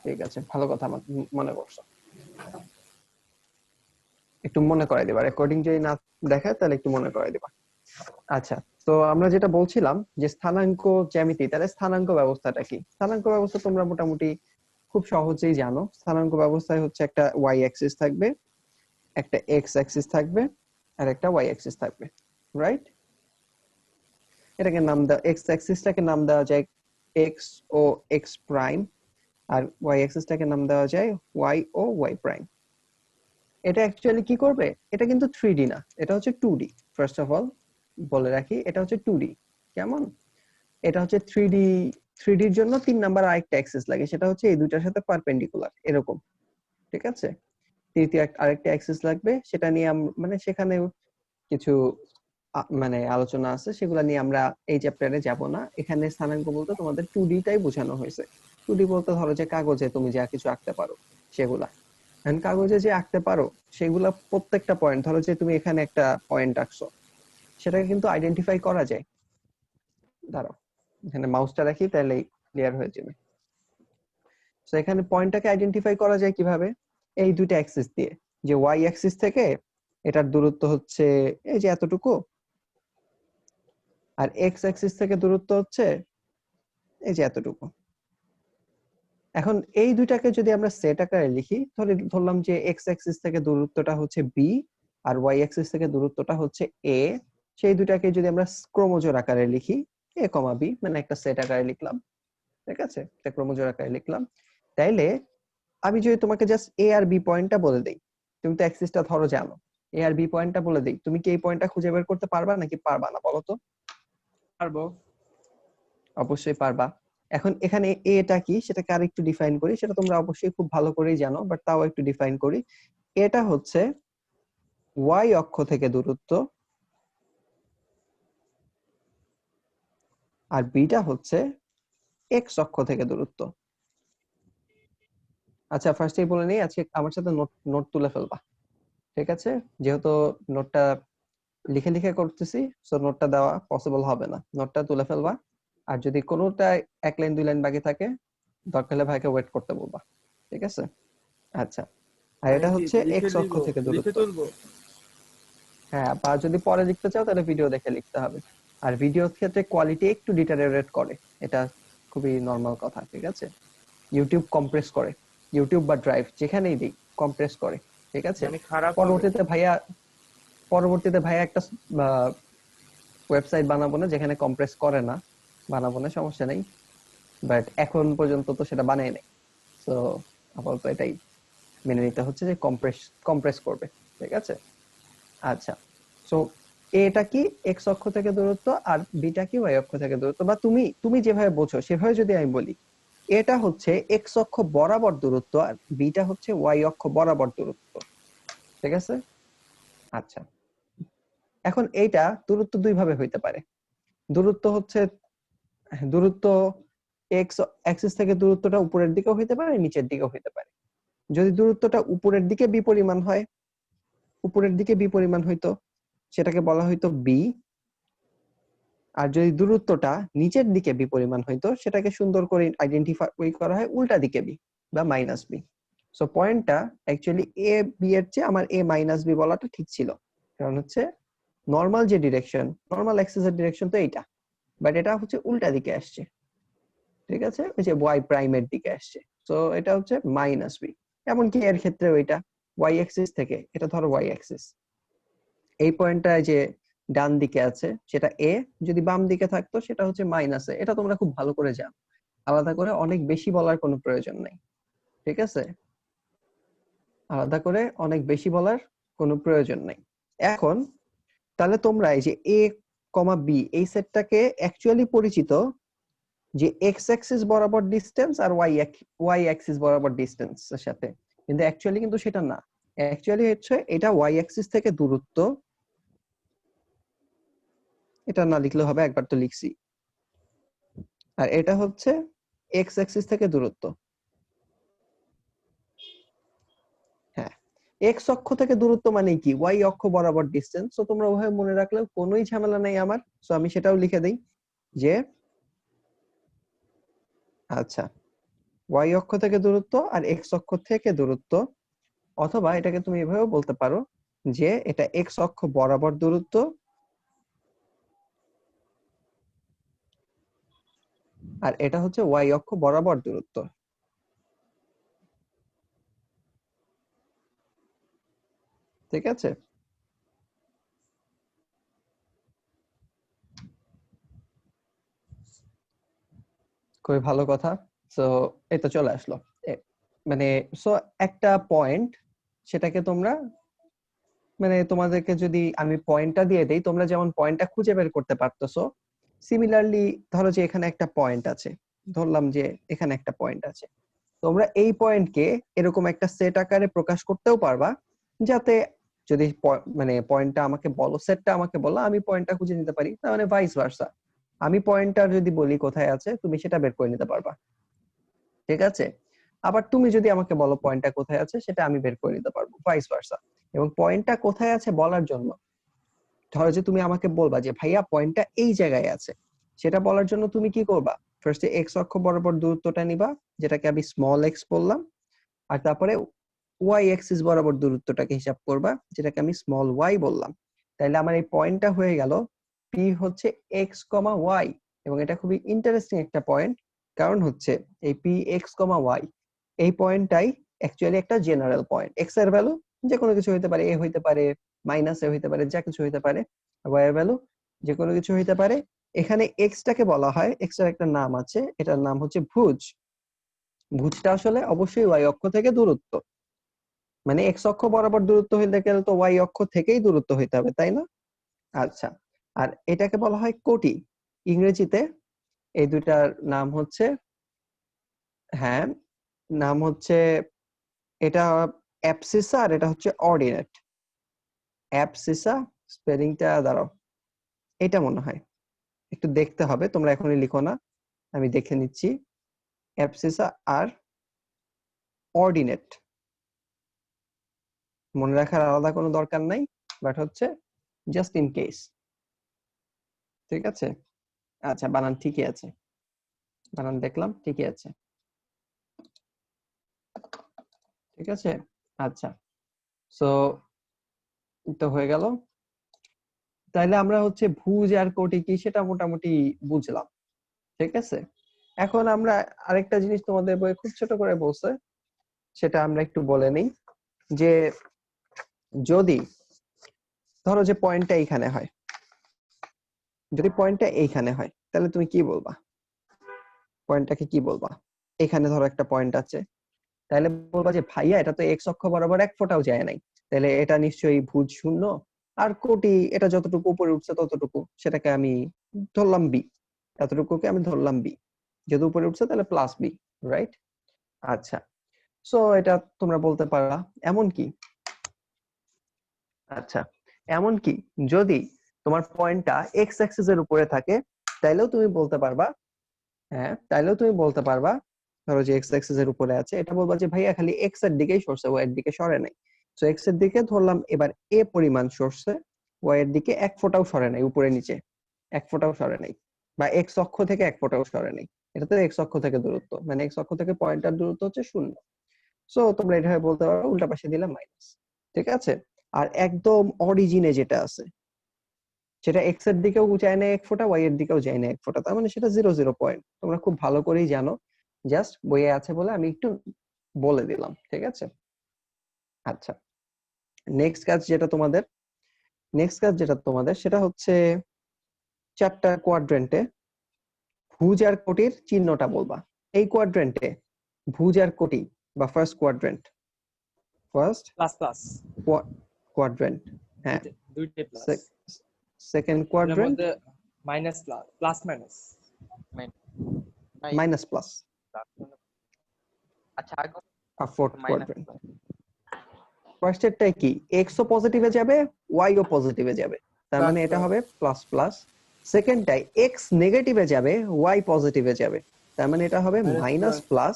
ঠিক আছে, ভালো কথা আমার মনে করছো। একটু মনে করাই দিবা, রেকর্ডিং যদি না দেখায় তাহলে একটু মনে করাই দিবা। আচ্ছা, তো আমরা যেটা বলছিলাম যে স্থানাঙ্ক জ্যামিতি, তাহলে স্থানাঙ্ক ব্যবস্থাটা কি? স্থানাঙ্ক ব্যবস্থা তোমরা মোটামুটি খুব সহজেই জানো। স্থানাঙ্ক ব্যবস্থায় হচ্ছে একটা ওয়াই অ্যাক্সিস থাকবে, একটা এক্স অ্যাক্সিস থাকবে, আর একটা ওয়াই অ্যাক্সিস থাকবে, রাইট? এটাকে নাম দাও, এক্স অ্যাক্সিসটাকে নাম দেওয়া যায় এক্স ও এক্স প্রাইম, আর ওয়াই অ্যাক্সিসটাকে নাম দেওয়া যায় ওয়াই ও ওয়াই প্রাইম। এটা অ্যাকচুয়ালি কি করবে? এটা কিন্তু 3D না, এটা হচ্ছে 2D। ফার্স্ট অফ অল বলে রাখি, এটা হচ্ছে 2D। কেমন? এটা হচ্ছে 3D। 3D এর জন্য 3 নাম্বার আরেকটা অ্যাক্সিস লাগে, সেটা হচ্ছে এই দুইটার সাথে পারপেন্ডিকুলার এরকম, ঠিক আছে? তৃতীয় আরেকটা অ্যাক্সিস লাগবে, সেটা নিয়ে মানে সেখানে কিছু মানে আলোচনা আছে, সেগুলা নিয়ে আমরা এই চ্যাপ্টারে যাব না। এখানে স্থানাঙ্ক বলতে তোমাদের 2D টাই বোঝানো হয়েছে। 2D বলতে ধরো যে কাগজে তুমি যা কিছু আঁকতে পারো সেগুলা। এন্ড কাগজে যে আঁকতে পারো সেগুলা প্রত্যেকটা পয়েন্ট, ধরো যে তুমি এখানে একটা পয়েন্ট আঁকছো, সেটাকে কিন্তু আইডেন্টিফাই করা যায়। দাঁড়াও, এখানে মাউসটা রাখি তাহলে ক্লিয়ার হয়ে যাবে। তো এখানে পয়েন্টটাকে আইডেন্টিফাই করা যায় কিভাবে? এই দুইটা অ্যাক্সিস দিয়ে, যে ওয়াই অ্যাক্সিস থেকে এটার দূরত্ব হচ্ছে এই যে এতটুকু, আর এক্স অ্যাক্সিস থেকে দূরত্ব হচ্ছে এই যে এতটুকু। এখন এই দুইটাকে যদি আমরা সেট আকারে লিখি, তাহলে ধরলাম যে এক্স অ্যাক্সিস থেকে দূরত্বটা হচ্ছে বি, আর ওয়াই অ্যাক্সিস থেকে দূরত্বটা হচ্ছে এ। সেই দুইটাকে যদি আমরা ক্রমজোড় আকারে লিখি, এ কমা বি, মানে একটা সেট আকারে লিখলাম, ঠিক আছে? একটা ক্রমজোড় আকারে লিখলাম। তাইলে আমি যদি তোমাকে জাস্ট এ আর বি পয়েন্টটা বলে দেই, তুমি তো অ্যাক্সিসটা ধরো জানো, এ আর বি পয়েন্টটা বলে দেই, তুমি কি এই পয়েন্টটা খুঁজে বের করতে পারবা নাকি পারবা না বলো তো? পারবো। অবশ্যই পারবা। এখন এখানে এটা কি সেটাকে আরেকটু ডিফাইন করি, সেটা তোমরা অবশ্যই খুব ভালো করেই জানো, বাট তাও একটু ডিফাইন করি। এটা হচ্ছে ওয়াই অক্ষ থেকে দূরত্ব, আর বিটা হচ্ছে এক্স অক্ষ থেকে দূরত্ব। আচ্ছা, ফার্স্টেই বলে নেই, আজকে আমার সাথে নোট নোট তুলে ফেলবা, ঠিক আছে? যেহেতু নোটটা লিখে লিখে করতেছি, সো নোটটা দেওয়া পসিবল হবে না, নোটটা তুলে ফেলবা। আর যদি কোনোটা এক লাইন দুই লাইন বাকি থাকে, দরকার হলে ভাইকে ওয়েট করতে বলবা, ঠিক আছে? আচ্ছা, আর মানে এটা কি হচ্ছে লিখে এক্স অক্ষ দিব, থেকে লিখে দূরত্ব। তুলবো? হ্যাঁ, বা যদি পরে লিখতে চাও তাহলে ভিডিও দেখে লিখতে হবে। আর ভিডিওর ক্ষেত্রে কোয়ালিটি একটু ডিটারিওরেট করে, এটা খুবই নরমাল কথা, ঠিক আছে? ইউটিউব কম্প্রেস করে, ইউটিউব বা ড্রাইভ যেখানেই দিই কম্প্রেস করে, ঠিক আছে? মানে খারাপ হবে? পরবর্তীতে ভাইয়া পরবর্তীতে ভাইয়া একটা ওয়েবসাইট বানাবো না যেখানে কম্প্রেস করে না, বানাবো না, সমস্যা নেই। বাট এখন পর্যন্ত তো সেটা বানাই নাই, তো আপাতত এটাই মেনে নিতে হচ্ছে যে কম্প্রেস কম্প্রেস করবে, ঠিক আছে? আচ্ছা, সো এটা কি এক্স অক্ষ থেকে দূরত্ব, আর বিটা কি ওয়াই অক্ষ থেকে দূরত্ব, বা তুমি তুমি যেভাবে বোঝো সেভাবে যদি আমি বলি, এটা হচ্ছে এক্স অক্ষ বরাবর দূরত্ব, আর বিটা হচ্ছে ওয়াই অক্ষ বরাবর দূরত্ব, ঠিক আছে? আচ্ছা, এখন এইটা দূরত্ব দুই ভাবে হইতে পারে। দূরত্ব হচ্ছে, দূরত্ব এক্স অ্যাক্সিস থেকে দূরত্বটা উপরের দিকেও হইতে পারে, নিচের দিকেও হইতে পারে। যদি দূরত্বটা উপরের দিকে বিপরিমাণ হয়, উপরের দিকে বিপরিমাণ হইতো, সেটাকে বলা হইতো বি। আর যদি দূরত্বটা নিচের দিকে বিপরিমাণ হইতো, সেটাকে সুন্দর করে আইডেন্টিফাই করা হয় উল্টা দিকে বি বা মাইনাস বি। সো পয়েন্টটা অ্যাকচুয়ালি এ বি এর চেয়ে আমার এ মাইনাস বি বলাটা ঠিক ছিল, কারণ হচ্ছে নর্মাল যে ডিরেকশন, নর্মাল অ্যাক্সিসের ডিরেকশন তো এইটা, বাট এটা হচ্ছে উল্টা দিকে আসছে, ঠিক আছে? ওই যে ওয়াই প্রাইমের দিকে আসছে, সো এটা হচ্ছে মাইনাস বি। এমনকি এর ক্ষেত্রে ওইটা ওয়াই অ্যাক্সিস থেকে, এটা ধরো ওয়াই অ্যাক্সিস, এই পয়েন্টটা যে ডান দিকে আছে সেটা এ, যদি বাম দিকে থাকতো সেটা হচ্ছে মাইনাস এ। এটা তোমরা খুব ভালো করে জানো, আলাদা করে অনেক বেশি বলার কোনো প্রয়োজন নাই, ঠিক আছে? আলাদা করে অনেক বেশি বলার কোনো প্রয়োজন নাই। এখন তাহলে তোমরা এই যে এ কমা বি এই সেটটাকে অ্যাকচুয়ালি পরিচিত যে এক্স অ্যাক্সিস বরাবর ডিসটেন্স আর ওয়াই অ্যাক্সিস বরাবর ডিসটেন্স এর সাথে, কিন্তু অ্যাকচুয়ালি কিন্তু সেটা না। অ্যাকচুয়ালি হচ্ছে এটা ওয়াই অ্যাক্সিস থেকে দূরত্ব, এটা না লিখলে হবে, একবার তো লিখছি। আর এটা হচ্ছে এক্স অ্যাক্সিস থেকে দূরত্ব। হ্যাঁ, এক্স অক্ষ থেকে দূরত্ব মানে কি? ওয়াই অক্ষ বরাবর ডিসটেন্স। তো তোমরা ওভাবে মনে রাখলেও কোনোই ঝামেলা নাই আমার, সো আমি সেটাও লিখে দেই যে, আচ্ছা, ওয়াই অক্ষ থেকে দূরত্ব আর এক্স অক্ষ থেকে দূরত্ব, অথবা এটাকে তুমি এভাবেও বলতে পারো যে এটা এক্স অক্ষ বরাবর দূরত্ব আর এটা হচ্ছে ওয়াই অক্ষ বরাবর দূরত্ব। ঠিক আছে? খুবই ভালো কথা। সো এই তো চলে আসলো। মানে সো একটা পয়েন্ট, সেটাকে তোমরা মানে তোমাদেরকে যদি আমি পয়েন্টটা দিয়ে দেই, তোমরা যেমন পয়েন্টটা খুঁজে বের করতে পারতেছো, সিমিলারলি ধরো যে এখানে একটা পয়েন্ট আছে, ধরলাম যে এখানে একটা পয়েন্ট আছে, তোমরা এই পয়েন্টকে এরকম একটা সেট আকারে প্রকাশ করতেও পারবা, যাতে যদি মানে পয়েন্টটা আমাকে বলো, সেটটা আমাকে বলো, আমি পয়েন্টটা খুঁজে নিতে পারি, তার মানে ভাইস ভার্সা। আমি পয়েন্টটা যদি বলি কোথায় আছে, তুমি সেটা বের করে নিতে পারবা। ঠিক আছে? আবার তুমি যদি আমাকে বলো পয়েন্টটা কোথায় আছে, সেটা আমি বের করে নিতে পারবো, ভাইস ভার্সা। এবং পয়েন্টটা কোথায় আছে বলার জন্য, ধরো যে তুমি আমাকে বলবা যে ভাইয়া পয়েন্টটা এই জায়গায় আছে, সেটা বলার জন্য তুমি কি করবা? ফার্স্টে এক্স অক্ষ বরাবর দূরত্বটা নিবা, যেটাকে আমি স্মল এক্স বললাম, আর তারপরে ওয়াই অ্যাক্সিস বরাবর দূরত্বটাকে হিসাব করবা, যেটাকে আমি স্মল ওয়াই বললাম। তাইলে আমার এই পয়েন্টটা হয়ে গেল পি হচ্ছে এক্স কমা ওয়াই। এবং এটা খুবই ইন্টারেস্টিং একটা পয়েন্ট, কারণ হচ্ছে এই পি এক্স কমা ওয়াই, এই পয়েন্টটাই অ্যাকচুয়ালি একটা জেনারেল পয়েন্ট। এক্স এর ভ্যালু যে কোনো কিছু হইতে পারে, এ হইতে পারে, মাইনাস এ হইতে পারে, যা কিছু হইতে পারে, ওয়াই এর ভ্যালু যে কোনো কিছু হইতে পারে। এখানে এক্স টাকে বলা হয়, এক্স এর একটা নাম আছে, এটার নাম হচ্ছে ভুজ। ভুজটা আসলে অবশ্যই ওয়াই অক্ষ থেকে দূরত্ব, মানে এক্স অক্ষ বরাবর দূরত্ব হইতে গেলে তো ওয়াই অক্ষ থেকেই দূরত্ব হইতে হবে, তাই না? আচ্ছা, আর এটাকে বলা হয় কোটি ইংরেজিতে। এই দুইটার নাম হচ্ছে, হ্যাঁ, নাম হচ্ছে, এটা অ্যাবসিসা আর এটা হচ্ছে অর্ডিনেট। অ্যাবসিসা স্পেলিংটা দাঁড়াও, এটা মনে হয় একটু দেখতে হবে, তোমরা এখনই লিখো না, আমি দেখে নিচ্ছি। অ্যাবসিসা আর অর্ডিনেট মনে রাখার আলাদা কোনো দরকার নাই, বাট হচ্ছে জাস্ট ইন কেস। ঠিক আছে? আচ্ছা, বানান ঠিকই আছে, বানান দেখলাম ঠিকই আছে। ঠিক আছে? আচ্ছা, সো তো হয়ে গেল। তাইলে আমরা হচ্ছে ভুজ আর কোটি কি সেটা মোটামুটি বুঝলাম। ঠিক আছে? এখন আমরা আরেকটা জিনিস তোমাদের বইয়ে খুব ছোট করে বলছে, সেটা আমরা একটু বলে নেই, যে যদি ধরো যে পয়েন্টটা এইখানে হয়, যদি পয়েন্টটা এইখানে হয়, তাহলে তুমি কি বলবা? পয়েন্টটাকে কি বলবা? এখানে ধরো একটা পয়েন্ট আছে, তাহলে বলবা যে ভাইয়া এটা তো এক্স অক্ষ বরাবর এক ফোঁটাও যায় নাই, তাহলে এটা নিশ্চয়ই ভুজ শূন্য। আর কোটি এটা যতটুকু উপরে উঠছে ততটুকু, সেটাকে আমি ধরলাম বি, এতটুকুকে আমি ধরলাম বি, যেহেতু উপরে উঠছে তাহলে প্লাস বি, রাইট? আচ্ছা, সো এটা তোমরা বলতে পারবা। এমন কি, আচ্ছা, এমন কি যদি তোমার পয়েন্টটা এক্স অ্যাক্সিস এর উপরে থাকে, তাইলেও তুমি বলতে পারবা, হ্যাঁ তাইলেও তুমি বলতে পারবা, ধরো যে এক্স অ্যাক্সিস এর উপরে আছে, এটা বলবা যে ভাইয়া খালি এক্স এর দিকেই সরছে, ওয়াই এর দিকে সরে নাই। তো এক্স এর দিকে ধরলাম এবার এ পরিমাণ সরছে, ওয়াই এর দিকে এক ফোঁটাও সরে নাই, উপরে নিচে এক ফোঁটাও সরে নাই, বা এক্স অক্ষ থেকে এক ফোঁটাও সরে নাই। এটা তো এক্স অক্ষ থেকে দূরত্ব, মানে এক্স অক্ষ থেকে পয়েন্টার দূরত্ব হচ্ছে শূন্য। সো তোমরা এটা বলতে পারো উল্টা পাশে দিলে মাইনাস। ঠিক আছে? আর একদম অরিজিনে যেটা আছে, সেটা এক্স এর দিকেও যায় না এক ফোঁটা, ওয়াই এর দিকেও যায় না এক ফোঁটা, তার মানে সেটা 0 0 পয়েন্ট। তোমরা খুব ভালো করেই জানো, জাস্ট বইয়ে আছে বলে আমি একটু বলে দিলাম। ঠিক আছে? আচ্ছা, নেক্সট কাজ যেটা তোমাদের, সেটা হচ্ছে চারটা কোয়াড্রেন্টে ভুজ আর কোটির চিহ্নটা বলবা। এই কোয়াড্রেন্টে ভুজ আর কোটি, বা first quadrant, first plus plus quadrant, হ্যাঁ, দুইটাই প্লাস, সেকেন্ড এর কোয়াড্রেন্ট মধ্যে minus plus plus minus. Minus plus, আচ্ছা আগে আর ফোর্থ মাইনাস কোয়াড্রেন্ট। ফার্স্টেরটাই কি, এক্স ও পজিটিভে যাবে, ওয়াই ও পজিটিভে যাবে, তার মানে এটা হবে প্লাস প্লাস। সেকেন্ডটাই এক্স নেগেটিভে যাবে, ওয়াই পজিটিভে যাবে, তার মানে এটা হবে মাইনাস প্লাস।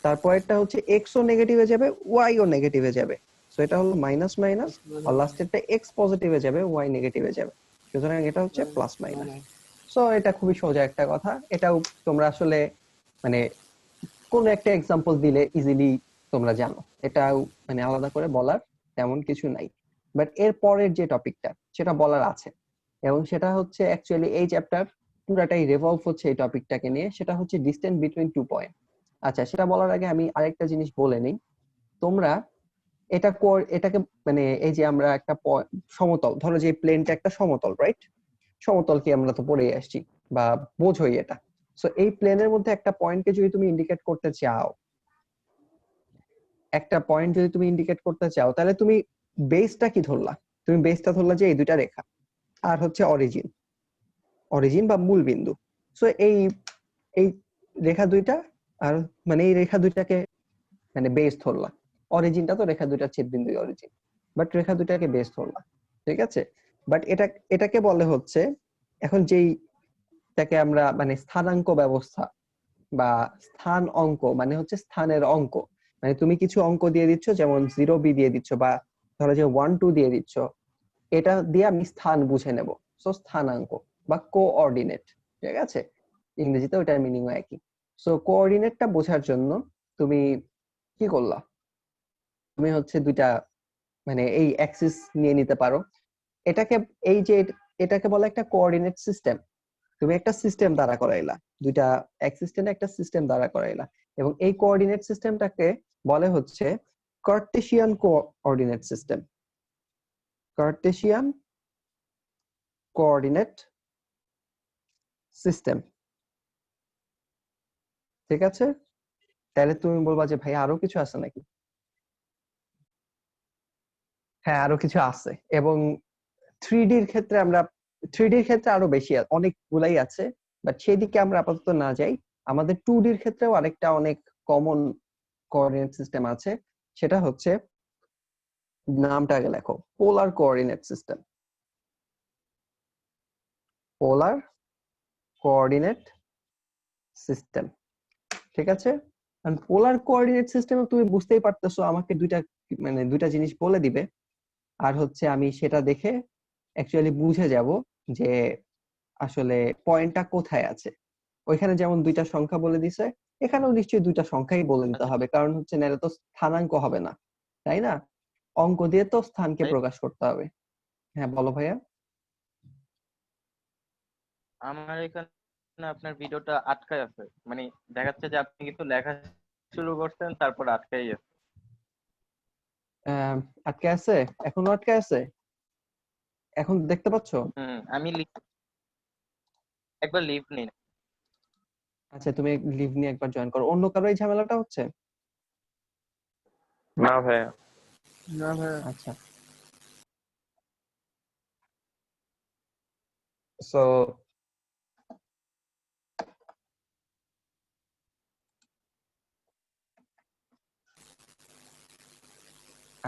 তারপরেরটা হচ্ছে এক্স ও নেগেটিভে যাবে, ওয়াই ও নেগেটিভে যাবে, সো এটা হলো মাইনাস মাইনাস। আর লাস্টেরটা এক্স পজিটিভে যাবে, ওয়াই নেগেটিভে যাবে, সুতরাং এটা হচ্ছে প্লাস মাইনাস। সো এটা খুবই সোজা একটা কথা, এটাও তোমরা আসলে মানে কোন একটা এক্সাম্পল দিলে ইজিলি তোমরা জানো, এটা মানে আলাদা করে বলার তেমন কিছু নাই। বাট এর পরের যে টপিকটা সেটা বলার আছে, এবং সেটা হচ্ছে অ্যাকচুয়ালি এই চ্যাপ্টার পুরাটাই রিভলভ হচ্ছে এই টপিকটাকে নিয়ে, সেটা হচ্ছে ডিসটেন্স বিটুইন টু পয়েন্ট। আচ্ছা, সেটা বলার আগে আমি আরেকটা জিনিস বলে নিই। তোমরা এটাকে মানে এই যে আমরা একটা সমতল, ধরো যে প্লেনটা একটা সমতল, রাইট? সমতলকে আমরা তো পড়েই আসছি বা বোঝোই এটা। সো এই প্লেনের মধ্যে একটা পয়েন্টকে যদি তুমি ইন্ডিকেট করতে চাও, তাহলে তুমি বেসটা কি ধরলা? তুমি বেসটা ধরলা যে এই দুইটা রেখা আর হচ্ছে অরিজিন, বা মূল বিন্দু। সো এই এই রেখা দুইটা, আর মানে এই রেখা দুইটাকে মানে বেস ধরলা। অরিজিনটা তো রেখা দুইটার ছেদ বিন্দু অরিজিন, বাট রেখা দুইটাকে বেস ধরলা, ঠিক আছে? বাট এটাকে বলে হচ্ছে, এখন যেইটাকে আমরা মানে স্থানাঙ্ক ব্যবস্থা বা স্থান অঙ্ক, মানে হচ্ছে স্থানের অঙ্ক, মানে তুমি কিছু অঙ্ক দিয়ে দিচ্ছ, যেমন 0b দিয়ে দিচ্ছ বা ধরো যে 1 2 দিয়ে দিচ্ছ, এটা দিয়ে আমি স্থান বুঝে নেব। সো স্থানাঙ্ক বা কোঅর্ডিনেট, ঠিক আছে? ইংরেজিতে ওটার মিনিং একই। সো কোঅর্ডিনেটটা বোঝার জন্য তুমি কি করলা? তুমি হচ্ছে দুইটা মানে এই অ্যাক্সিস নিয়ে নিতে পারো। এটাকে এই যে এটাকে বলে একটা কোঅর্ডিনেট সিস্টেম। তুমি একটা সিস্টেম দাঁড়া করাইলা, দুইটা অ্যাক্সিস টেনে একটা সিস্টেম দাঁড়া করাইলা, এবং এই কোঅর্ডিনেট সিস্টেমটাকে বলে হচ্ছে Cartesian coordinate system. Cartesian coordinate system, ঠিক আছে? তাহলে তুমি বলবা যে ভাই আরো কিছু আছে নাকি? হ্যাঁ, আরো কিছু আছে, এবং থ্রি ডির ক্ষেত্রে আরো বেশি অনেকগুলাই আছে, বাট সেদিকে আমরা আপাতত না যাই। আমাদের 2ডির ক্ষেত্রেও আরেকটা অনেক কমন কোঅর্ডিনেট সিস্টেম আছে, সেটা হচ্ছে, নামটা আগে লেখো, polar coordinate system. Polar coordinate system, ঠিক আছে? কারণ পোলার কোঅর্ডিনেট সিস্টেমে তুমি বুঝতেই পারতেছো, আমাকে দুইটা জিনিস বলে দিবে, আর হচ্ছে আমি সেটা দেখে অ্যাকচুয়ালি বুঝে যাব যে আসলে পয়েন্টটা কোথায় আছে। ওইখানে যেমন দুইটা সংখ্যা বলে দিছে, এখানেও নিশ্চয়ই দুইটা সংখ্যাই বলে দিতে আচ্ছা হবে, কারণ হচ্ছে নাহলে তো স্থানাঙ্ক হবে না, তাই না? অঙ্ক দিয়ে তো স্থানকে ভাই, প্রকাশ করতে হবে। হ্যাঁ, বলো ভাইয়া। আমার এখানে আপনার ভিডিওটা আটকায় আছে, মানে দেখাচ্ছে যে আপনি কিছু লেখা শুরু করছেন তারপর আটকাই আছে। আহ, আটকে আছে? এখনো আটকে আছে? এখন দেখতে পাচ্ছো? আমি একবার লিভ নিন। আচ্ছা, তুমি লিভ নিয়ে একবার জয়েন করো। অন্য কারো এই ঝামেলাটা হচ্ছে? না ভাইয়া। না ভাইয়া। আচ্ছা, সো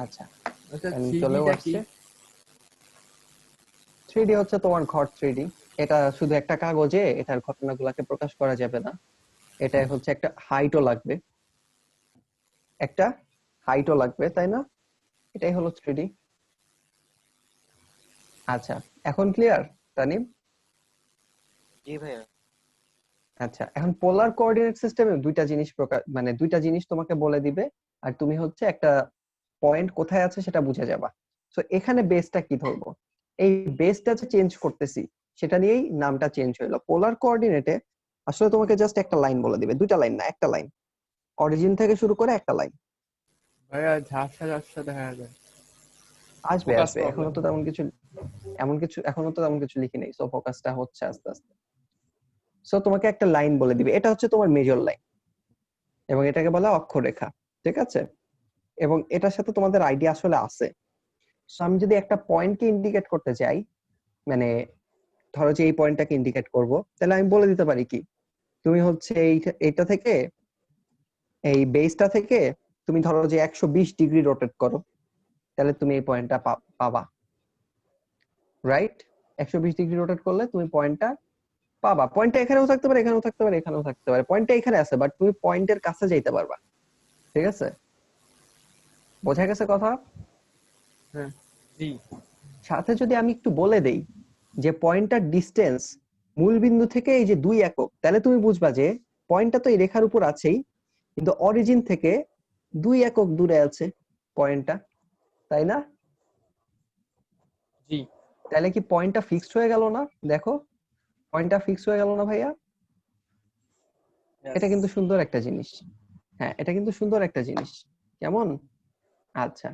আচ্ছা, আচ্ছা, চলেও থ্রিডিটা কি? আসছে। থ্রিডি হচ্ছে তোমার ঘর থ্রিডি। এটা শুধু একটা কাগজে এটার ঘটনাগুলোকে প্রকাশ করা যাবে না, এটা হচ্ছে একটা হাইটও লাগবে, তাই না? এটাই হলো থ্রিডি। আচ্ছা, এখন ক্লিয়ার, তানিম? জি ভাইয়া। আচ্ছা, এখন পোলার কোঅর্ডিনেট সিস্টেমে দুইটা জিনিস তোমাকে বলে দিবে, আর তুমি হচ্ছে একটা পয়েন্ট কোথায় আছে সেটা বুঝে যাবা। সো এখানে বেসটা কি ধরবো? এই বেসটা যে চেঞ্জ করতেছি, সেটা নিয়েই নামটা চেঞ্জ হইলো। পোলার কোঅর্ডিনেটে আসলে তোমাকে জাস্ট একটা লাইন বলে দিবে, দুইটা লাইন না, একটা লাইন, অরিজিন থেকে শুরু করে একটা লাইন। ভাইয়া ঝাপসা ঝাপসা দেখা যায়। আসবে ফোকাস আসবে, প্রবলেম। এখনো তো তেমন কিছু লিখি নাই, সো ফোকাসটা হচ্ছে আস্তে আস্তে। সো তোমাকে একটা লাইন বলে দিবে, এটা হচ্ছে তোমার মেজর লাইন, এবং এটাকে বলা হয় অক্ষরেখা, ঠিক আছে? এবং এটার সাথে তোমাদের আইডিয়া আসলে আছে। সো আমি যদি একটা পয়েন্টকে ইন্ডিকেট করতে চাই, মানে ধরো যে এই পয়েন্টটাকে ইন্ডিকেট করব, তাহলে আমি বলে দিতে পারি কি, তুমি হচ্ছে এইটা থেকে, এই বেসটা থেকে তুমি ধরো যে 120 ডিগ্রি রোটেট করো, তাহলে তুমি এই পয়েন্টটা পাবা, রাইট? 120 ডিগ্রি রোটেট করলে তুমি পয়েন্টটা পাবা। পয়েন্টটা এখানেও থাকতে পারে, এখানেও থাকতে পারে, এখানেও থাকতে পারে, পয়েন্টটা এখানে আছে, বাট তুমি পয়েন্টের কাছে যাইতে পারবা, ঠিক আছে? বোঝা গেছে কথা? হ্যাঁ। জি। সাথে যদি আমি একটু বলে দেই যে পয়েন্টটার ডিস্টেন্স মূল বিন্দু থেকে এই যে 2 একক, তাহলে তুমি বুঝবা যে পয়েন্টটা তো এই রেখার উপর আছেই, কিন্তু অরিজিন থেকে 2 একক দূরে আছে পয়েন্টটা, তাই না? জি। তাহলে কি পয়েন্টটা ফিক্সড হয়ে গেল না? দেখো পয়েন্টটা ফিক্স হয়ে গেল না ভাইয়া? এটা কিন্তু সুন্দর একটা জিনিস। হ্যাঁ, এটা কিন্তু সুন্দর একটা জিনিস। কেমন? আচ্ছা,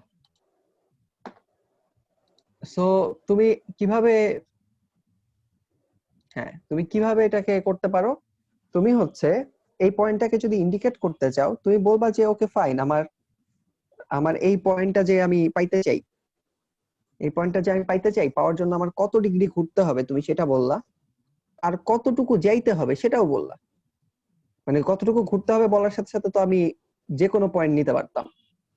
সো তুমি কিভাবে, হ্যাঁ তুমি কিভাবে এটাকে করতে পারো? তুমি হচ্ছে এই পয়েন্টটাকে যদি ইন্ডিকেট করতে চাও, তুমি বলবা যে ওকে ফাইন, আমার আমার এই পয়েন্টটা যে আমি পাইতে চাই, এই পয়েন্টটা যে আমি পাইতে চাই, পাওয়ার জন্য আমার কত ডিগ্রি ঘুরতে হবে তুমি সেটা বললা, আর কতটুকু যাইতে হবে সেটাও বললা। মানে কতটুকু ঘুরতে হবে বলার সাথে সাথে তো আমি যে কোনো পয়েন্ট নিতে পারতাম,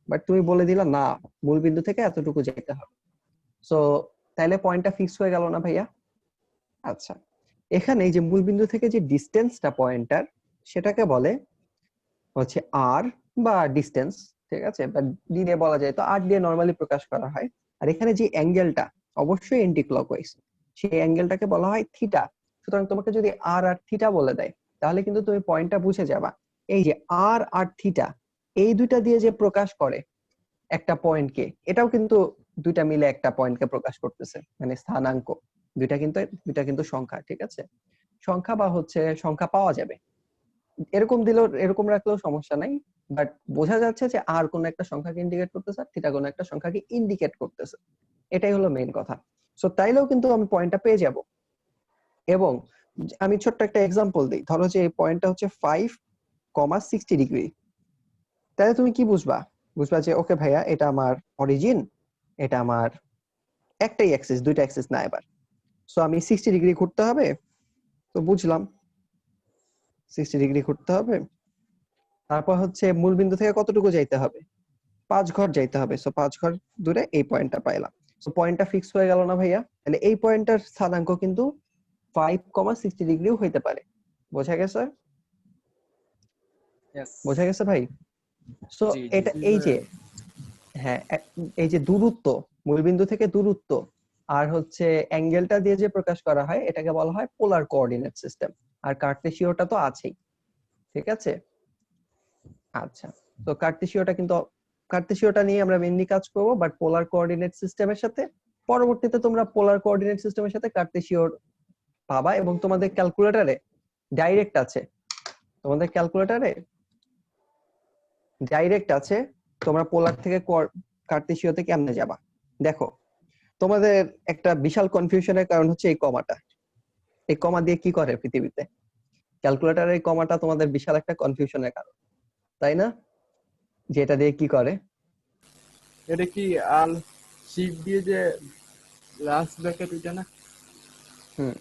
বাট তুমি বলে দিলা না, মূল বিন্দু থেকে এতটুকু যাইতে হবে। সো তাইলে পয়েন্টটা ফিক্স হয়ে গেল না ভাইয়া? আচ্ছা, এখানে এই যে মূল বিন্দু থেকে যে ডিস্টেন্সটা পয়েন্টার, সেটাকে বলে হচ্ছে আর বা ডিস্টেন্স, ঠিক আছে, বা ডি দিয়ে বলা যায়, তো আর দিয়ে নরমালি প্রকাশ করা হয়। আর এখানে যে অ্যাঙ্গেলটা অবশ্যই এন্টি ক্লকওয়াইজ, সেই অ্যাঙ্গেলটাকে বলা হয় থিটা। সুতরাং তোমাকে যদি আর আর থিটা বলে দেয়, তাহলে কিন্তু তুমি পয়েন্টটা বুঝে যাবা। এই যে আর আর থিটা, এই দুইটা দিয়ে যে প্রকাশ করে একটা পয়েন্টকে, এটাও কিন্তু দুইটা মিলে একটা পয়েন্টকে প্রকাশ করতেছে, মানে স্থানাঙ্ক। দুইটা কিন্তু সংখ্যা, ঠিক আছে, সংখ্যা বা হচ্ছে সংখ্যা পাওয়া যাবে। এরকম দিলেও এরকম রাখলেও সমস্যা নাই, বাট বোঝা যাচ্ছে যে আর কোন একটা সংখ্যাকে ইন্ডিকেট করতেছে, থিটা কোন একটা সংখ্যাকে ইন্ডিকেট করতেছে। এটাই হলো মেইন কথা। সো তাইলেও কিন্তু আমি পয়েন্টটা পেয়ে যাব। এবং আমি ছোট্ট একটা এক্সাম্পল দিই, ধরো যে এই পয়েন্টটা হচ্ছে 5,60 ডিগ্রি। তাহলে তুমি কি বুঝবা? বুঝবা যে ওকে ভাইয়া, এটা আমার অরিজিন, এটা আমার একটাই অ্যাক্সিস, দুইটা অ্যাক্সিস না এবার। সো আমি 60 ডিগ্রি ঘুরতে হবে, তো বুঝলাম 60 ডিগ্রি ঘুরতে হবে। তারপর হচ্ছে মূল বিন্দু থেকে কতটুকু যাইতে হবে? 5 ঘর যাইতে হবে। সো 5 ঘর দূরে এই পয়েন্টটা পাইলাম। সো পয়েন্টটা ফিক্স হয়ে গেল না ভাইয়া? তাহলে এই পয়েন্টটার স্থানাঙ্ক কিন্তু 5,60 ডিগ্রিও হইতে পারে। বোঝা গেছে? বোঝা গেছে ভাই? সো জি জি। এটা এই যে, হ্যাঁ এই যে দূরত্ব, মূলবিন্দু থেকে দূরত্ব আর হচ্ছে অ্যাঙ্গেলটা দিয়ে যে প্রকাশ করা হয়, এটাকে বলা হয় পোলার কোঅর্ডিনেট সিস্টেম। আর কার্টেসীয়টা তো আছেই, ঠিক আছে। আচ্ছা, তো কার্টেসীয়টা নিয়ে আমরা মেইনলি কাজ করব, বাট পোলার কোঅর্ডিনেট সিস্টেমের সাথে পরবর্তীতে তোমরা পোলার কোঅর্ডিনেট সিস্টেমের সাথে কার্টেসীয় পাবা, এবং তোমাদের ক্যালকুলেটরে ডাইরেক্ট আছে, তোমাদের ক্যালকুলেটরে ডাইরেক্ট আছে, তোমরা পোলার থেকে কার্টেসীয়তে কেমনে যাবা। দেখো, তোমাদের একটা বিশাল কনফিউশনের কারণ হচ্ছে এই কমাটা। এই কমা দিয়ে কি করে পৃথিবীতে? ক্যালকুলেটরের এই কমাটা তোমাদের বিশাল একটা কনফিউশনের কারণ, তাই না? যে এটা দিয়ে কি করে? এটা কি আল শিপ দিয়ে যে লাস্ট ব্র্যাকেট ওইটা না? হুম,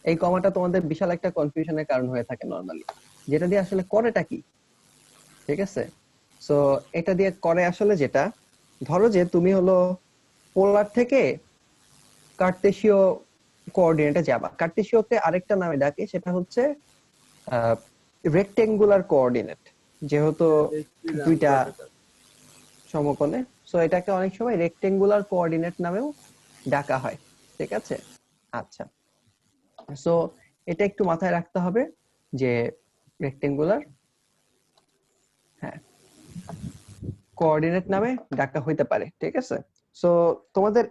এই কমাটা তোমাদের বিশাল একটা কনফিউশনের কারণ হয়ে থাকে নরমালি, যেটা দিয়ে আসলে করেটা কি, ঠিক আছে। সো এটা দিয়ে করে আসলে যেটা, ধরো যে তুমি হলো পোলার থেকে কার্টেসীয় কোঅর্ডিনেটে যাবা। কার্টেসীয়কে আরেকটা নামে ডাকে, সেটা হচ্ছে রেক্টেঙ্গুলার কোঅর্ডিনেট, যেহেতু দেখছিলাম দুইটা ব্র্যাকেট। সমকোণে, সো এটাকে অনেক সময় রেক্টেঙ্গুলার কোঅর্ডিনেট নামেও ডাকা হয়, ঠিক আছে। আচ্ছা, সো এটা একটু মাথায় রাখতে হবে যে রেক্টেঙ্গুলার, হ্যাঁ, কোঅর্ডিনেট নামে ডাকা হইতে পারে, ঠিক আছে। সো তোমাদের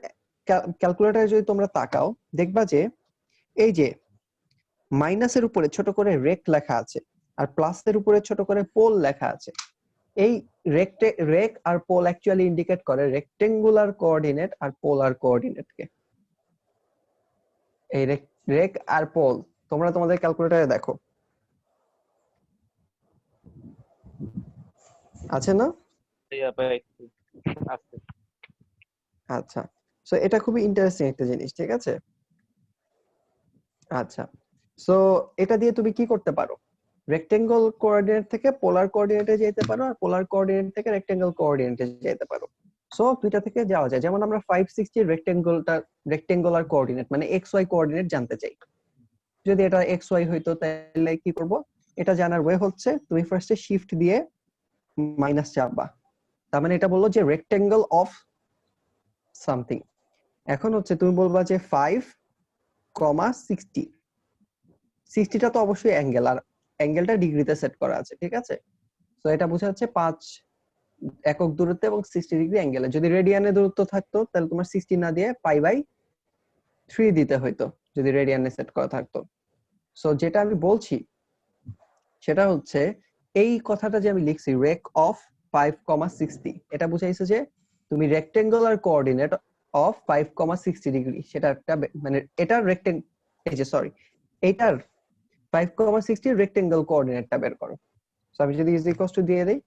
ক্যালকুলেটরে যদি তোমরা তাকাও, দেখবা যে এই যে মাইনাসের উপরে ছোট করে রেক লেখা আছে, আর প্লাসের উপরে ছোট করে পোল লেখা আছে। এই রেক আর পোল অ্যাকচুয়ালি ইন্ডিকেট করে রেক্টেঙ্গুলার কোঅর্ডিনেট আর পোলার কোঅর্ডিনেটকে। এই রেক আর পোল তোমরা তোমাদের ক্যালকুলেটরে দেখো, আছে না? আছে। আচ্ছা, সো এটা খুবই ইন্টারেস্টিং একটা জিনিস, ঠিক আছে। আচ্ছা, সো এটা দিয়ে তুমি কি করতে পারো? রেক্টেঙ্গল কোঅর্ডিনেট থেকে পোলার কোঅর্ডিনেটে যেতে পারো, আর পোলার কোঅর্ডিনেট থেকে রেক্টেঙ্গল কোঅর্ডিনেটে যেতে পারো। সো দুইটা থেকে যাওয়া যায়। যেমন আমরা 560 রেক্টেঙ্গুলার কোঅর্ডিনেট মানে এক্স ওয়াই কোঅর্ডিনেট জানতে চাই। যদি এটা এক্স ওয়াই হইতো তাহলে কি করব? এটা জানার ওয়ে হচ্ছে তুমি ফার্স্টে শিফট দিয়ে মাইনাস চাপবা, তার মানে এটা বললো যে রেক্টেঙ্গল অফ সামথিং। এখন হচ্ছে তুমি বলবা যে 5,60, 60টা তো অবশ্যই অ্যাঙ্গেল, আর অ্যাঙ্গেলটা ডিগ্রিতে সেট করা আছে, ঠিক আছে। তো এটা বোঝাচ্ছে 5 একক দূরত্বে এবং 60 ডিগ্রি অ্যাঙ্গেলে। যদি রেডিয়ানে দূরত্ব থাকতো তাহলে তোমার 60 না দিয়ে π/3 দিতে হইতো, যদি রেডিয়ানে সেট করা থাকতো। সো যেটা আমি বলছি সেটা হচ্ছে এই কথাটা যে আমি লিখছি রেক অফ 5,60, এটা বুঝাইছে যে তুমি রেক্টেঙ্গুলার কোঅর্ডিনেট অফ 5,60 ডিগ্রি, সেটা একটা মানে এটার এই যে সরি এটার 5,60 রেক্টেঙ্গল কোঅর্ডিনেটটা বের করো। সো আমি যদি ইজ ইকুয়ালস টু দিয়ে দেই,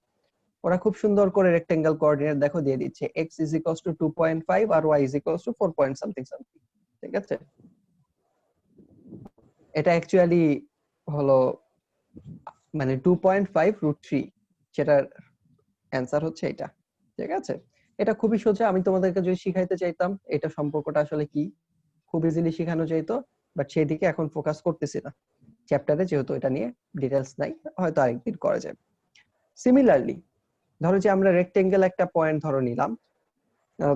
ওরা খুব সুন্দর করে রেক্টেঙ্গল কোঅর্ডিনেট দেখো দিয়ে দিচ্ছে, x ইজ ইকুয়ালস টু 2.5 আর y is equals to 4 point something something. ঠিক আছে, এটা অ্যাকচুয়ালি হলো মানে 2.5√3, সেটার অ্যানসার হচ্ছে এটা। ঠিক আছে, এটা খুবই সোজা। আমি তোমাদেরকে যদি শিখাইতে চাইতাম এটা সম্পর্কটা আসলে কি, খুব ইজিলি শেখানো যেত, বাট সেই দিকে এখন ফোকাস করতেছি না চ্যাপ্টারে, যেহেতু এটা নিয়ে ডিটেইলস নাই, হয়তো আরেকদিন করা যাবে। সিমিলারলি ধরো যে আমরা রেক্টেঙ্গেল একটা পয়েন্ট ধরো নিলাম,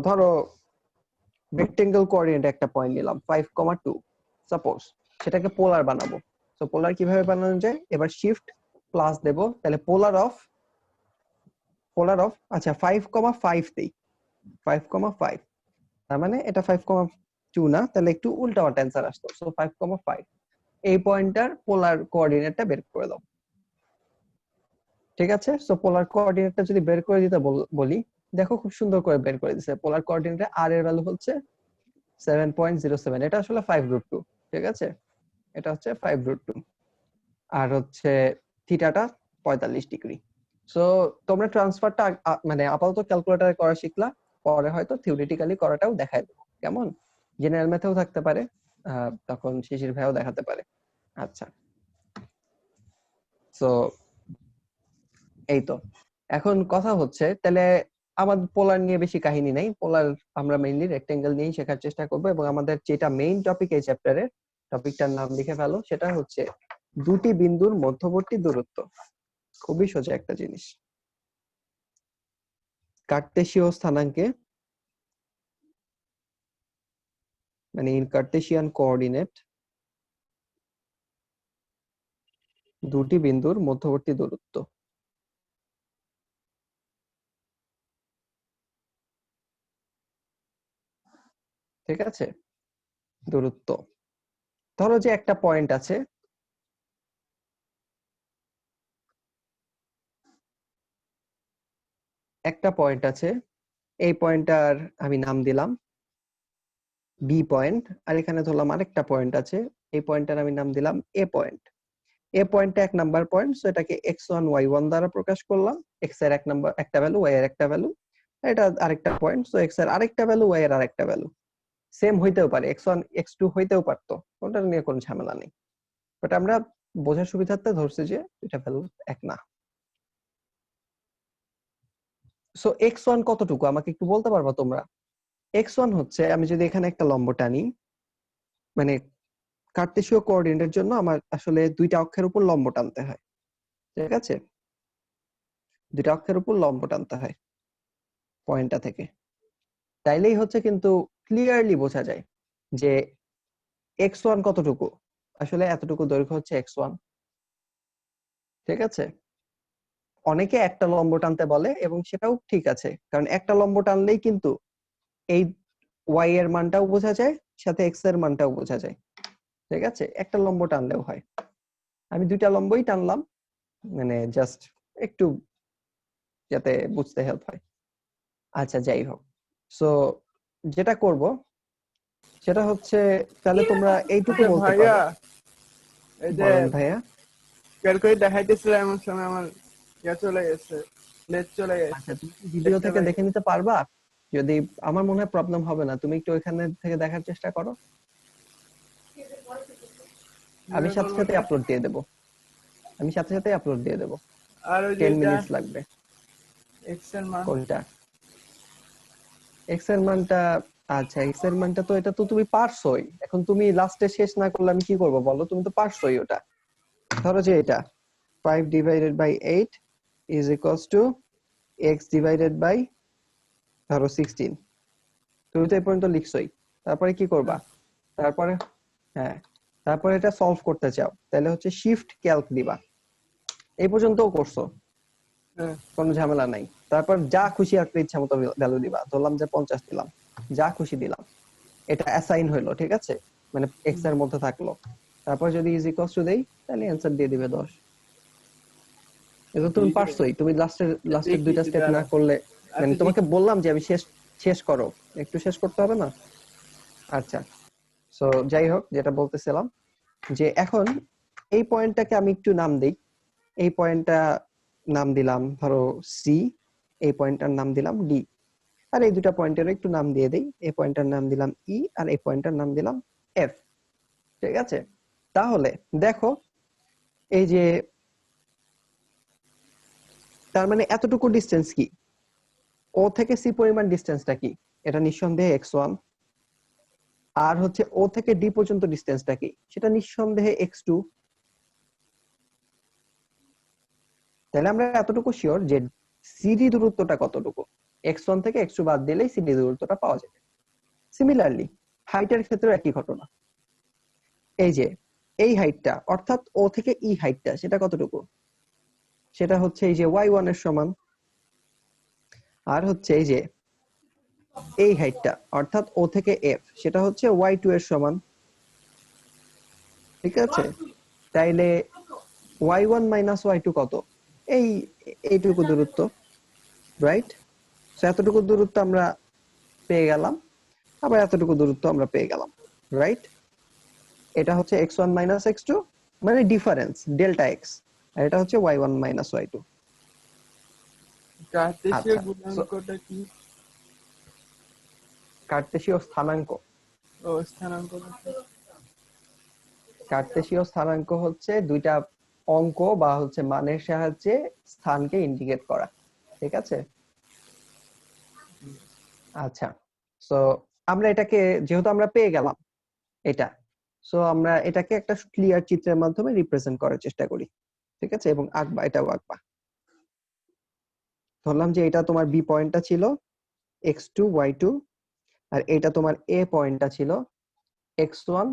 ধরো রেক্টেঙ্গেল কোঅর্ডিনেট একটা পয়েন্ট নিলাম 5,2 সাপোজ, সেটাকে পোলার বানাবো। সো পোলার কিভাবে বানানো যায়, এবার শিফট প্লাস দেব, তাহলে পোলার অফ আচ্ছা 5,5 দেই, 5,5, তার মানে এটা 5,2 না, তাহলে একটু উল্টাপাল্টা অ্যান্সার আসতো। সো 5,5 এই পয়েন্টটার পোলার কোঅর্ডিনেটটা বের করে দাও। ঠিক আছে, সো পোলার কোঅর্ডিনেটটা যদি বের করে দিতে বলি, দেখো খুব সুন্দর করে বের করে দিছে। পোলার কোঅর্ডিনেটে আর এর ভ্যালু হচ্ছে 7.07, এটা আসলে 5√2। ঠিক আছে, এটা হচ্ছে 5√2, আর হচ্ছে থিটাটা 45 ডিগ্রি। সো তোমরা ট্রান্সফারটা মানে আপাতত ক্যালকুলেটরে করা শিখলা, পরে হয়তো থিওরিটিক্যালি করাটাও দেখায় দেবো, কেমন? জেনারেল ম্যাথেও থাকতে পারে, তখন শিশির ভাইও দেখাতে পারে। আচ্ছা, সো এই তো এখন কথা হচ্ছে, তাহলে আমাদের পোলার নিয়ে বেশি কাহিনী নাই, পোলার আমরা মেইনলি রেক্টেঙ্গেল নিয়েই শেখার চেষ্টা করব, এবং আমাদের যেটা মেইন টপিক এই চ্যাপ্টারের, টপিকটার নাম লিখে ফেলো, সেটা হচ্ছে দুটি বিন্দুর মধ্যবর্তী দূরত্ব। খুবই সোজা একটা জিনিস, কার্তেশীয় স্থানাঙ্কে মানে ইন কার্তেশিয়ান কোঅর্ডিনেট দুটি বিন্দুর মধ্যবর্তী দূরত্ব। ঠিক আছে, দূরত্ব ধরো যে একটা পয়েন্ট আছে, এই পয়েন্টটার আমি নাম দিলাম বি পয়েন্ট, আর এখানে ধরলাম আরেকটা পয়েন্ট আছে, এই পয়েন্টটার আমি নাম দিলাম এ পয়েন্ট। এ পয়েন্টটা 1 নাম্বার পয়েন্ট, সো এটাকে x1 y1 দ্বারা প্রকাশ করলাম, x এর একটা ভ্যালু, y এর একটা ভ্যালু, এটা আরেকটা পয়েন্ট, সো x এর আরেকটা ভ্যালু, y এর আরেকটা ভ্যালু। সেম হইতেও পারে, x1 x2 হইতেও পারতো, ওটা নিয়ে কোনো ঝামেলা নেই, বাট আমরা বোঝার সুবিধার্থে ধরছি যে এটা ভ্যালু এক না। সো x1 কতটুকু আমাকে একটু বলতে পারবা তোমরা? x1 হচ্ছে, আমি যদি এখানে একটা লম্ব টানি, মানে কার্তেশীয় কোঅর্ডিনেটের জন্য আমার আসলে দুইটা অক্ষের উপর লম্ব টানতে হয়। ঠিক আছে, দুইটা অক্ষের উপর লম্ব টানতে হয় পয়েন্টটা থেকে, তাইলেই হচ্ছে কিন্তু ক্লিয়ারলি বোঝা যায় যে x1 কতটুকু, আসলে এতটুকু দৈর্ঘ্য হচ্ছে x1। ঠিক আছে, অনেকে একটা লম্ব টানতে বলে এবং সেটাও ঠিক আছে, কারণ একটা লম্ব টানলেই কিন্তু এই y এর মানটাও বোঝা যায়, সাথে x এর মানটাও বোঝা যায়। ঠিক আছে, একটা লম্ব টানলেও হয়, আমি দুইটা লম্বই টানলাম, মানে জাস্ট একটু যাতে বুঝতে হেল্প হয়। আচ্ছা যাই হোক, সো যেটা করব সেটা হচ্ছে, তাহলে তোমরা এইটুকু আচ্ছা বলতে ভাইয়া, পারো। এই যে বলেন ভাইয়া। বের করে দেখাইতেছিলাম এমন সময় আমার চলে গেছে, নেট চলে গেছে, আচ্ছা, তুমি ভিডিও দেখতে থেকে পাই দেখে নিতে পারবা? যদি, আমার মনে হয় প্রবলেম হবে না, তুমি একটু ওইখানে থেকে দেখার চেষ্টা করো, আমি কিভাবে সাথে করবো সাথে ওটা? আপলোড দিয়ে দেবো, আমি সাথে সাথে আপলোড দিয়ে দেবো, আর ওই যে 10 এটা মিনিটস লাগবে। এক্স এর মান, কোনটা এক্স এর মানটা? আচ্ছা, এক্স এর মানটা তো, এটা তো তুমি পারছোই, এখন তুমি লাস্টে শেষ না করলে আমি কি করবো বলো, তুমি তো পারছোই ওটা। ধরো যে এটা 5/8 is equals to x divided by ধরো 16, তুমি তো এই পর্যন্ত লিখছোই, তারপরে কি করবা? তারপরে হ্যাঁ, তারপরে এটা সলভ করতে চাও, তাহলে হচ্ছে শিফট ক্যালক দিবা, এই পর্যন্তও করছো, হ্যাঁ, কোনো ঝামেলা নাই। তারপর যা খুশি একটা ইচ্ছা মতো ভ্যালু দিবা, ধরলাম যে 50 দিলাম, যা খুশি দিলাম, এটা অ্যাসাইন হইলো, ঠিক আছে, মানে এক্স এর মধ্যে থাকলো। তারপর যদি ইজ ইকুয়ালস টু দেই, তাহলে অ্যান্সার দিয়ে দিবে 10। এটা তুমি ঠিক আছে। পারছোই, তুমি লাস্টের দেখি দুইটা একটু স্টেপ না দাঁড়াও। করলে, মানে আচ্ছা তোমাকে দেখি। বললাম যে আমি শেষ শেষ করো, একটু শেষ করতে হবে না? আচ্ছা, সো যাই হোক, যেটা বলতেছিলাম যে এখন এই পয়েন্টটাকে আমি একটু নাম দেই। এই পয়েন্টটা নাম দিলাম ধরো সি, এই পয়েন্টটার নাম দিলাম ডি, আর এই দুটা পয়েন্টের একটু নাম দিয়ে দেই। এই পয়েন্টটার নাম দিলাম ই, আর এই পয়েন্টটার নাম দিলাম এফ। ঠিক আছে, তাহলে দেখো এই যে, তার মানে এতটুকু ডিসটেন্স কি, ও থেকে সি পরিমাণ ডিসটেন্সটা কি? এটা নিঃসন্দেহে x1। আর হচ্ছে ও থেকে ডি পর্যন্ত ডিসটেন্সটা কি? সেটা নিঃসন্দেহে x2। তাহলে আমরা এতটুকু শিওর যে সিডি দূরত্বটা কতটুকু, x1 থেকে x2 বাদ দিলেই সিডি দূরত্বটা পাওয়া যাবে। সিমিলারলি হাইটের ক্ষেত্রে একই ঘটনা। এই যে এই হাইটটা, অর্থাৎ ও থেকে ই হাইটটা, সেটা কতটুকু? সেটা হচ্ছে এই যে y1 এর সমান। আর হচ্ছে এই যে এই হাইটটা, অর্থাৎ ও থেকে এফ, সেটা হচ্ছে y2 এর সমান। ঠিক আছে, তাইলে y1 মাইনাস y2 কত? এই এইটুকু দূরত্ব, রাইট? সো এতটুকু দূরত্ব আমরা পেয়ে গেলাম, আবার এতটুকু দূরত্ব আমরা পেয়ে গেলাম, রাইট? এটা হচ্ছে x1 মাইনাস x2, মানে ডিফারেন্স ডেল্টা x, আর এটা হচ্ছে y1 মাইনাস y2। কার্তেশীয় আচ্ছা, সো গুণাঙ্কটা কি? কার্তেশীয় স্থানাঙ্ক, ও স্থানাঙ্কটা কি? কার্তেশীয় স্থানাঙ্ক হচ্ছে দুইটা অঙ্ক বা হচ্ছে মানের সাহায্যে স্থানকে ইন্ডিকেট করা। ঠিক আছে, আচ্ছা, সো আমরা এটাকে, যেহেতু আমরা পেয়ে গেলাম এটা, সো আমরা এটাকে একটা ক্লিয়ার চিত্রের মাধ্যমে রিপ্রেজেন্ট করার চেষ্টা করি। ঠিক আছে, এবং আঁকবা, এটাও আঁকবা। ধরলাম যে এটা তোমার বি পয়েন্টটা ছিল x2 y2, আর এটা তোমার এ পয়েন্টটা ছিল x1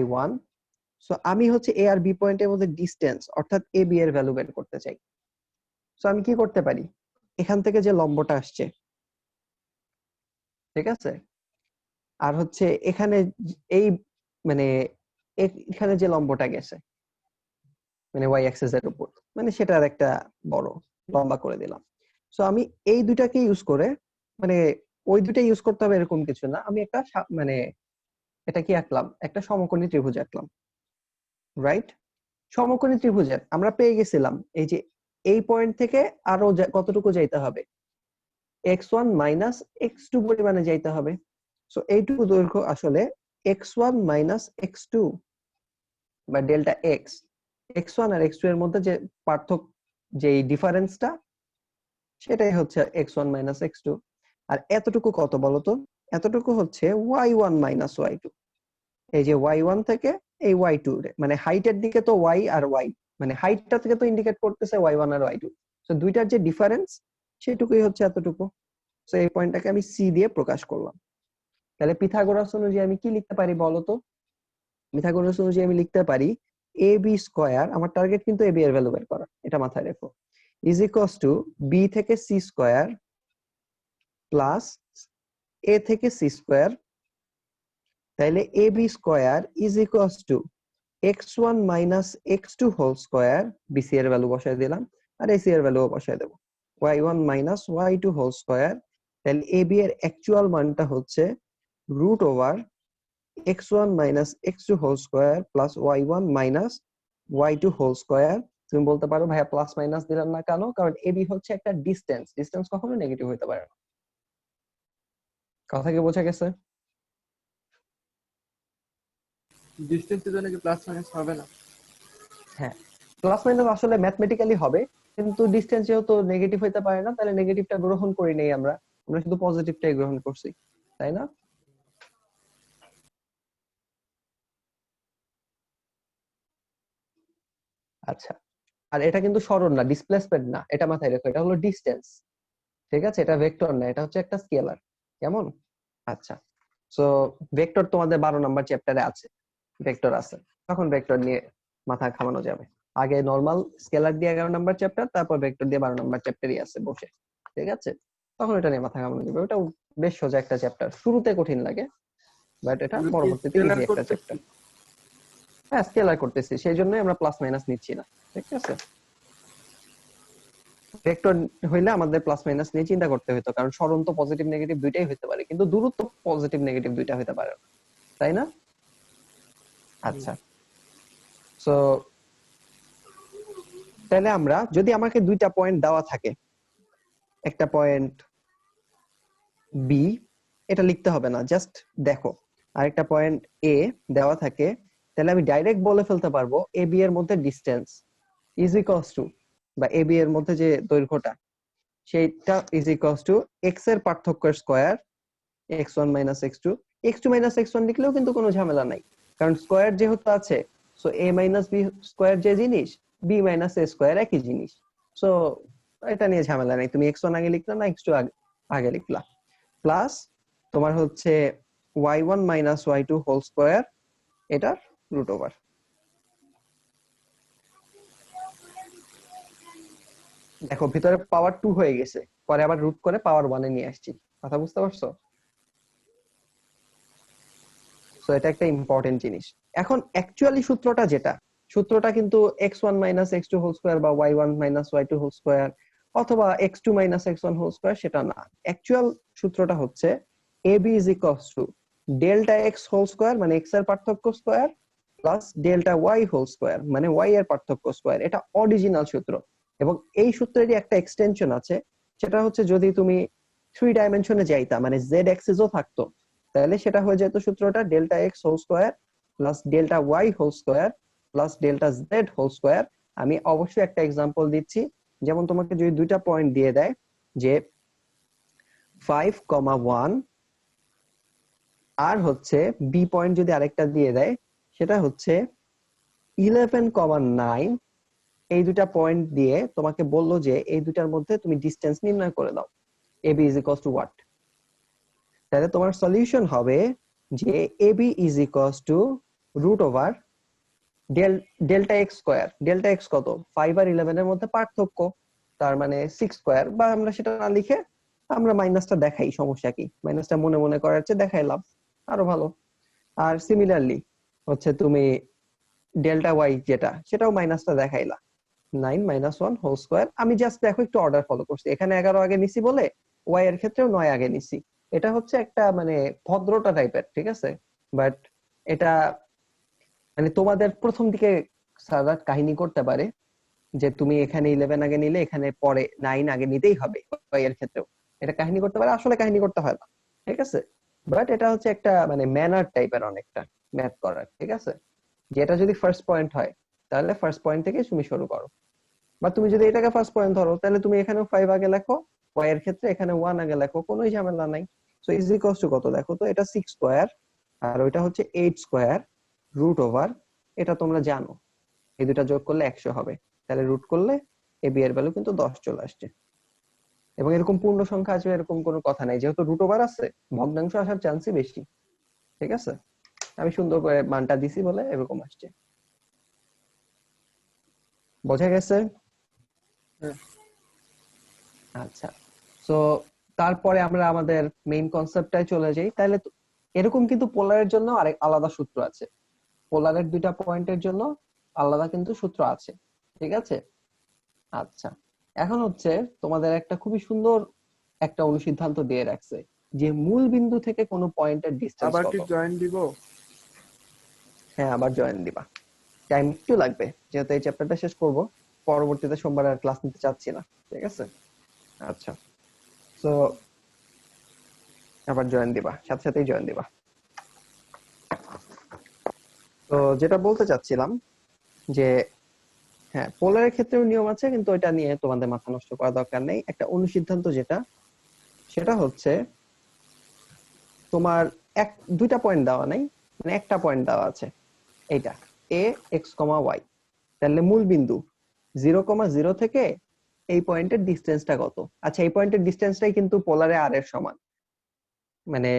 y1। সো আমি হচ্ছে এ আর বি পয়েন্টের মধ্যে ডিসটেন্স, অর্থাৎ এ বি এর ভ্যালু বের করতে চাই। সো আমি কি করতে পারি, এখান থেকে যে লম্বটা আসছে, ঠিক আছে, আর হচ্ছে এখানে এই মানে এখানে যে লম্বটা গেছে, মানে ওয়াই অ্যাক্সিস এর উপর, মানে সেটার একটা বড় লম্বা করে দিলাম। সো আমি এই দুইটাকে ইউজ করে, মানে ওই দুইটা ইউজ করতে হবে এরকম কিছু না, আমি একটা মানে এটা কি আঁকলাম, একটা সমকোণী ত্রিভুজ আঁকলাম, রাইট? সমকোণী ত্রিভুজের আমরা পেয়ে গেছিলাম এই যে এই পয়েন্ট থেকে আরো কতটুকু যাইতে হবে, x1 মাইনাস x2 পরিমাণে যাইতে হবে। সো এইটুকু দৈর্ঘ্য আসলে x1 মাইনাস x2 বা ডেল্টা এক্স। x1 আর x2 এর মধ্যে যে পার্থক্য, যে ডিফারেন্সটা, সেটাই হচ্ছে x1 মাইনাস x2। আর এতটুকু কত বলতো? এতটুকু হচ্ছে y1 মাইনাস y2। এই যে y1 থেকে এই y2, মানে হাইটের দিকে তো y আর y, মানে হাইটটা থেকে তো ইন্ডিকেট করতেছে y1 আর y2। সো দুইটার যে ডিফারেন্স, সেটুকুই হচ্ছে এতটুকু। সো এই পয়েন্টটাকে আমি সি দিয়ে প্রকাশ করলাম। তাহলে পিথাগোরাস অনুযায়ী আমি কি লিখতে পারি বলতো? পিথাগোরাস অনুযায়ী আমি লিখতে পারি এ বি স্কয়ার, আমার টার্গেট কিন্তু এ বি এর ভ্যালু বের করা, এটা মাথায় রেখো, ইজ ইকুয়ালস টু বি থেকে সি স্কয়ার প্লাস এ থেকে সি স্কয়ার। তাইলে A B square is equals to x1 minus x2 whole square, BC এর ভ্যালু বসাই দিলাম, আর এসি এর ভ্যালু বসাই দেব, y1 minus y2 whole square. তাহলে এ বি এর অ্যাকচুয়াল মানটা হচ্ছে root over x1 minus x2 whole square plus y1 minus y2 whole square. তুমি বলতে পারো ভাইয়া প্লাস মাইনাস দিলাম না কেন? কারণ এবি হচ্ছে একটা ডিসটেন্স, ডিসটেন্স কখনো নেগেটিভ হতে পারে না। কথা কি বোঝা গেছে? ডিসটেন্সের জন্য কি প্লাস মাইনাস হবে না? হ্যাঁ, প্লাস মাইনাস আসলে ম্যাথমেটিক্যালি হবে, কিন্তু ডিসটেন্স যেহেতু নেগেটিভ হতে পারে না, তাহলে নেগেটিভটা গ্রহণ করি নাই আমরা, আমরা শুধু পজিটিভটাই গ্রহণ করছি, তাই না? আচ্ছা, আর এটা কিন্তু সরণ না, ডিসপ্লেসমেন্ট না, এটা মাথায় রেখো, এটা হলো ডিসটেন্স। ঠিক আছে, এটা ভেক্টর না, এটা হচ্ছে একটা স্কেলার। কেমন? আচ্ছা, সো ভেক্টর তোমাদের 12 নম্বর চ্যাপ্টারে আছে, ভেক্টর আছে, তখন ভেক্টর নিয়ে মাথা ঘামানো যাবে। আগে নরমাল স্কেলার দিয়ে 11 নাম্বার চ্যাপ্টার, তারপর ভেক্টর দিয়ে 12 নাম্বার চ্যাপ্টারই আছে বসে, ঠিক আছে? তখন এটা নিয়ে মাথা ঘামানো যাবে, ওটা বেশ সোজা একটা চ্যাপ্টার, শুরুতে কঠিন লাগে বাট এটা আমরা কি পরবর্তীতে স্কেলার ইজি একটা করতেছি? চ্যাপ্টার। হ্যাঁ, স্কেলার করতেছি, সেই জন্যই আমরা প্লাস মাইনাস নিচ্ছি না, ঠিক আছে? ভেক্টর হইলে আমাদের প্লাস মাইনাস নিয়ে চিন্তা করতে হতো, কারণ সরণ তো পজিটিভ নেগেটিভ দুইটাই হতে পারে, কিন্তু দূরত্ব পজিটিভ নেগেটিভ দুইটা হতে পারে না, তাই না? আচ্ছা, সো তাহলে আমরা যদি আমাকে দুইটা পয়েন্ট দেওয়া থাকে, একটা পয়েন্ট বি, এটা লিখতে হবে না, জাস্ট দেখো, আরেকটা পয়েন্ট এ দেওয়া থাকে, তাহলে আমি ডাইরেক্ট বলে ফেলতে পারবো এ বি এর মধ্যে ডিসটেন্স ইজ ইকুয়ালস টু, বা এ বি এর মধ্যে যে দৈর্ঘ্যটা সেইটা ইজ ইকুয়ালস টু এক্স এর পার্থক্যের square, x1 minus x2, x2 minus x1 লিখলেও কিন্তু কোনো ঝামেলা নাই, কারণ স্কয়ার যেহেতু আছে, so a minus b square যে জিনিস, b মাইনাস a স্কয়ার একই জিনিস, সো এটা নিয়ে ঝামেলা নাই, তুমি x1 আগে লিখলা না x2 আগে লিখলা, প্লাস তোমার হচ্ছে y1 minus y2 whole square, এটার রুট ওভার। দেখো ভিতরে পাওয়ার 2 হয়ে গেছে, পরে আবার রুট করে পাওয়ার 1 এ নিয়ে আসছি, কথা বুঝতে পারছো? সো এটা একটা ইম্পর্টেন্ট জিনিস। এখন অ্যাকচুয়ালি সূত্রটা কিন্তু x1 minus x2 whole square বা y1 minus y2 whole square অথবা x2 minus x1 whole square সেটা না, অ্যাকচুয়াল সূত্রটা হচ্ছে ab is equals to delta x whole square মানে x এর পার্থক্য square plus delta y whole square মানে y এর পার্থক্য স্কয়ার, এটা অরিজিনাল সূত্র। এবং এই সূত্রেরই একটা এক্সটেনশন আছে, সেটা হচ্ছে যদি তুমি 3 ডাইমেনশনে যাইতা মানে z অ্যাক্সিসও থাকতো, তাহলে সেটা হয়ে যেত সূত্রটা delta x whole square plus delta y whole square plus delta z whole square. আমি অবশ্যই একটা এক্সাম্পল দিচ্ছি, যেমন তোমাকে যদি দুইটা পয়েন্ট দিয়ে দেয় যে 5,1 আর হচ্ছে বি পয়েন্ট যদি আরেকটা দিয়ে দেয় সেটা হচ্ছে 11,9, এই দুটা পয়েন্ট দিয়ে তোমাকে বললো যে এই দুটার মধ্যে তুমি ডিসটেন্স নির্ণয় করে দাও, ab is equals to what, তাহলে তোমার সলিউশন হবে যে ab is equals to root over delta x square, delta x কত 5 আর 11 এর মধ্যে পার্থক্য, তার মানে 6 স্কয়ার, বা আমরা সেটা না লিখে আমরা মাইনাসটা দেখাই, সমস্যা কি, মাইনাসটা মনে মনে করার চেয়ে দেখাইলাম আরো ভালো। আর সিমিলারলি হচ্ছে তুমি ডেল্টা ওয়াই যেটা সেটাও মাইনাসটা দেখাইলা, 9 মাইনাস 1 হোল স্কয়ার। আমি জাস্ট দেখো একটু অর্ডার ফলো করছি, এখানে 11 আগে নিছি বলে ওয়াই এর ক্ষেত্রেও 9 আগে নিছি, এটা হচ্ছে একটা মানে ভদ্রতা টাইপের, ঠিক আছে? বাট এটা মানে তোমাদের প্রথম দিকে স্যাররা কাহিনী করতে পারে যে তুমি এখানে 11 আগে নিলে এখানে পরে 9 আগে নিতেই হবে, ওয়াই এর ক্ষেত্রেও এটা কাহিনী করতে পারে, আসলে কাহিনী করতে হয় না, ঠিক আছে? বাট এটা হচ্ছে একটা মানে ম্যানার টাইপের অনেকটা ম্যাথ করার, ঠিক আছে? যেটা যদি ফার্স্ট পয়েন্ট হয় তাহলে ফার্স্ট পয়েন্ট থেকে তুমি শুরু করো, বা তুমি যদি এটাকে ফার্স্ট পয়েন্ট ধরো তাহলে তুমি এখানেও 5 আগে লেখো, ওয়াই এর ক্ষেত্রে এখানে 1 আগে লেখো, কোনো ঝামেলা নাই। সো ইজ ইকুয়ালস টু কত দেখো তো, এটা 6 স্কয়ার আর ওইটা হচ্ছে 8 স্কয়ার রুট ওভার, এটা তোমরা জানো এই দুটা যোগ করলে 100 হবে, তাহলে রুট করলে এ বি এর ভ্যালু কিন্তু 10 চলে আসছে। এবং এরকম পূর্ণ সংখ্যা আসবে এরকম কোনো কথা নাই, যেহেতু রুট ওভার আছে ভগ্নাংশ আসার চান্সই বেশি, ঠিক আছে? আমি সুন্দর করে মানটা দিছি বলে এরকম আসছে, বোঝা গেছে? হ্যাঁ। আচ্ছা, সো তারপরে আমরা আমাদের মেইন কনসেপ্টটাই চলে যাই। তাহলে এরকম কিন্তু পোলারের জন্য আরেক আলাদা সূত্র আছে, পোলারের দুইটা পয়েন্টের জন্য আলাদা কিন্তু সূত্র আছে, ঠিক আছে? আচ্ছা, এখন হচ্ছে তোমাদের একটা খুবই সুন্দর একটা অনুসিদ্ধান্ত দিয়ে রাখছে যে মূল বিন্দু থেকে কোন পয়েন্টের ডিসটেন্স আবার কত। কি জয়েন দিব? হ্যাঁ, আবার জয়েন দিবা, টাইম একটু লাগবে যেহেতু এই চ্যাপ্টারটা শেষ করব, পরবর্তীতে সোমবার আর ক্লাস নিতে চাচ্ছি না, ঠিক আছে? আচ্ছা, সো আবার জয়েন দিবা, সাথে সাথেই জয়েন দিবা। তো যেটা বলতে চাচ্ছিলাম যে হ্যাঁ, পোলারের ক্ষেত্রেও নিয়ম আছে, কিন্তু এটা নিয়ে তোমাদের মাথা নষ্ট করা দরকার নেই। একটা অনুসিদ্ধান্ত যেটা সেটা হচ্ছে তোমার দুইটা পয়েন্ট দেওয়া নাই, মানে একটা পয়েন্ট দেওয়া আছে, এইটা এ এক্স কমা ওয়াই, তাহলে মূল বিন্দু 0,0 থেকে এই পয়েন্টের ডিসটেন্সটা কত। আচ্ছা, এই পয়েন্টের ডিসটেন্সটাই কিন্তু পোলারে আর এর সমান, মানে